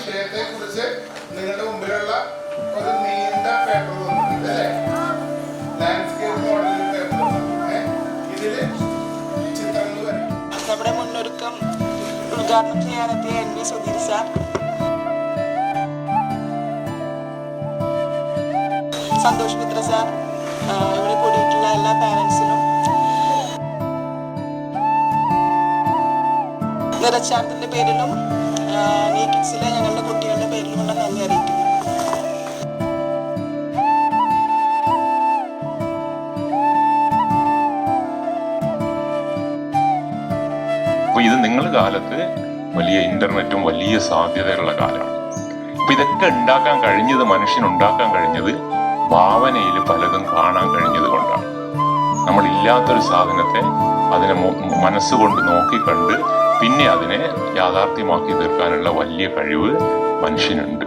വിഷയത്തെ കുറിച്ച് നിങ്ങളുടെ മുമ്പിലുള്ള ഒരു നീണ്ട പേപ്പർ തന്നിട്ടുണ്ട് അല്ലേ? Landscape modelling paper. ഇതില് ചിത്രങ്ങൾ വരും. നമ്മുടെ മുന്നൊരുക്കം ഉദ്ഘാടനം ചെയ്യാനെത്തിയ NV Sudheer sir, Santhosh Mitra sir, ഇവിടെ കൂടിയിട്ടുള്ള എല്ലാ പാരൻസിനും നിറച്ചാർത്തിന്റെ പേരിലും നീ കിഡ്സിലെ ഞങ്ങളുടെ കുട്ടികളുടെ പേരിലുമുള്ള നന്ദി അറിയിക്കുന്നു. അപ്പോൾ ഇത് നിങ്ങളുടെ കാലത്ത് വലിയ ഇന്റർനെറ്റും വലിയ സാധ്യതയുള്ള കാലമാണ്. അപ്പൊ ഇതൊക്കെ ഉണ്ടാക്കാൻ കഴിഞ്ഞത്, മനുഷ്യനുണ്ടാക്കാൻ കഴിഞ്ഞത് ഭാവനയിൽ പലതും കാണാൻ കഴിഞ്ഞത് കൊണ്ടാണ്. നമ്മളില്ലാത്തൊരു സാധനത്തെ അതിനെ മനസ്സുകൊണ്ട് നോക്കിക്കണ്ട് പിന്നെ അതിനെ യാഥാർത്ഥ്യമാക്കി തീർക്കാനുള്ള വലിയ കഴിവ് മനുഷ്യനുണ്ട്.